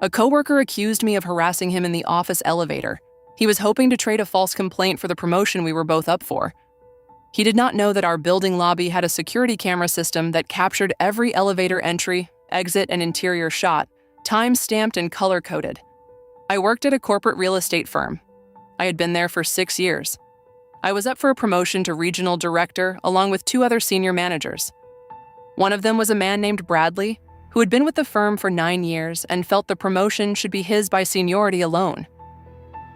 A coworker accused me of harassing him in the office elevator. He was hoping to trade a false complaint for the promotion we were both up for. He did not know that our building lobby had a security camera system that captured every elevator entry, exit, and interior shot, time-stamped and color-coded. I worked at a corporate real estate firm. I had been there for 6 years. I was up for a promotion to regional director along with 2 other senior managers. One of them was a man named Bradley, who had been with the firm for 9 years and felt the promotion should be his by seniority alone.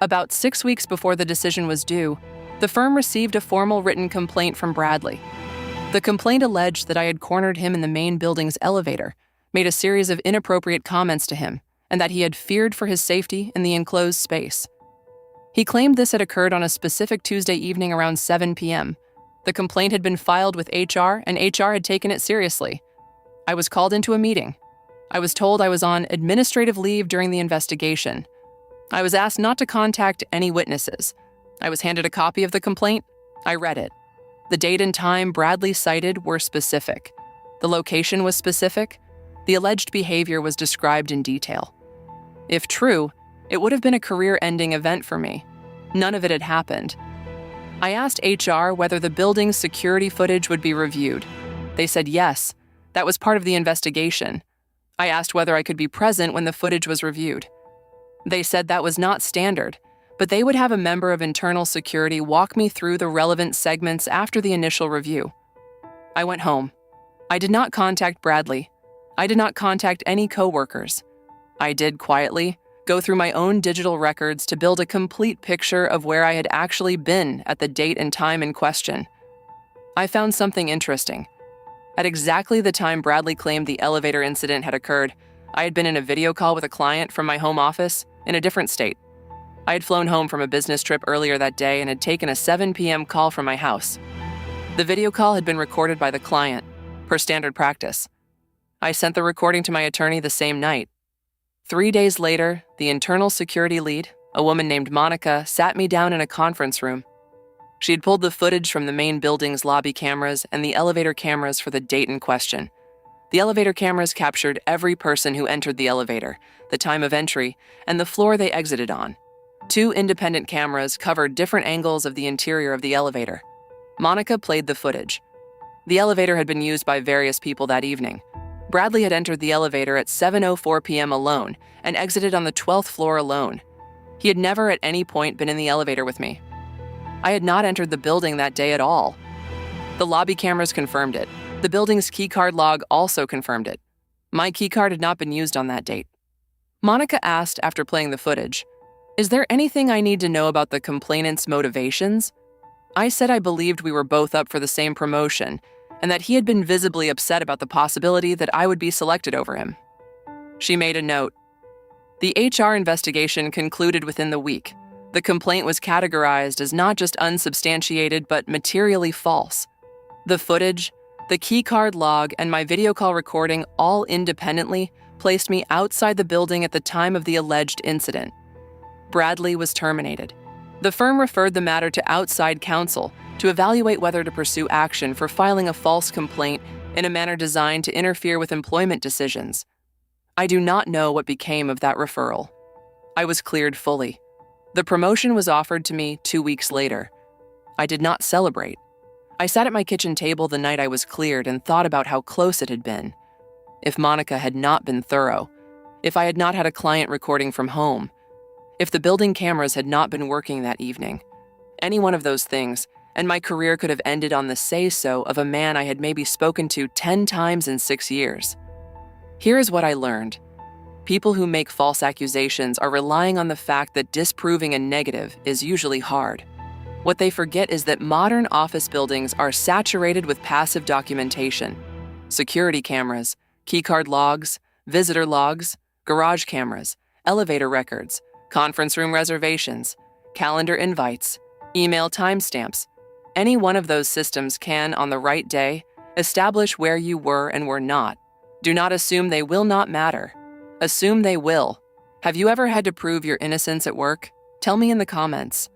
About 6 weeks before the decision was due, the firm received a formal written complaint from Bradley. The complaint alleged that I had cornered him in the main building's elevator, made a series of inappropriate comments to him, and that he had feared for his safety in the enclosed space. He claimed this had occurred on a specific Tuesday evening around 7 p.m. The complaint had been filed with HR, and HR had taken it seriously. I was called into a meeting. I was told I was on administrative leave during the investigation. I was asked not to contact any witnesses. I was handed a copy of the complaint. I read it. The date and time Bradley cited were specific. The location was specific. The alleged behavior was described in detail. If true, it would have been a career-ending event for me. None of it had happened. I asked HR whether the building's security footage would be reviewed. They said yes. That was part of the investigation. I asked whether I could be present when the footage was reviewed. They said that was not standard, but they would have a member of internal security walk me through the relevant segments after the initial review. I went home. I did not contact Bradley. I did not contact any coworkers. I did quietly go through my own digital records to build a complete picture of where I had actually been at the date and time in question. I found something interesting. At exactly the time Bradley claimed the elevator incident had occurred, I had been in a video call with a client from my home office in a different state. I had flown home from a business trip earlier that day and had taken a 7 p.m. call from my house. The video call had been recorded by the client, per standard practice. I sent the recording to my attorney the same night. 3 days later, the internal security lead, a woman named Monica, sat me down in a conference room. She had pulled the footage from the main building's lobby cameras and the elevator cameras for the date in question. The elevator cameras captured every person who entered the elevator, the time of entry, and the floor they exited on. 2 independent cameras covered different angles of the interior of the elevator. Monica played the footage. The elevator had been used by various people that evening. Bradley had entered the elevator at 7:04 p.m. alone and exited on the 12th floor alone. He had never at any point been in the elevator with me. I had not entered the building that day at all. The lobby cameras confirmed it. The building's keycard log also confirmed it. My keycard had not been used on that date. Monica asked after playing the footage, "Is there anything I need to know about the complainant's motivations?" I said I believed we were both up for the same promotion and that he had been visibly upset about the possibility that I would be selected over him. She made a note. The HR investigation concluded within the week. The complaint was categorized as not just unsubstantiated but materially false. The footage, the keycard log, and my video call recording all independently placed me outside the building at the time of the alleged incident. Bradley was terminated. The firm referred the matter to outside counsel to evaluate whether to pursue action for filing a false complaint in a manner designed to interfere with employment decisions. I do not know what became of that referral. I was cleared fully. The promotion was offered to me 2 weeks later. I did not celebrate. I sat at my kitchen table the night I was cleared and thought about how close it had been. If Monica had not been thorough, if I had not had a client recording from home, if the building cameras had not been working that evening, any one of those things, and my career could have ended on the say-so of a man I had maybe spoken to 10 times in 6 years. Here is what I learned. People who make false accusations are relying on the fact that disproving a negative is usually hard. What they forget is that modern office buildings are saturated with passive documentation. Security cameras, keycard logs, visitor logs, garage cameras, elevator records, conference room reservations, calendar invites, email timestamps. Any one of those systems can, on the right day, establish where you were and were not. Do not assume they will not matter. Assume they will. Have you ever had to prove your innocence at work? Tell me in the comments.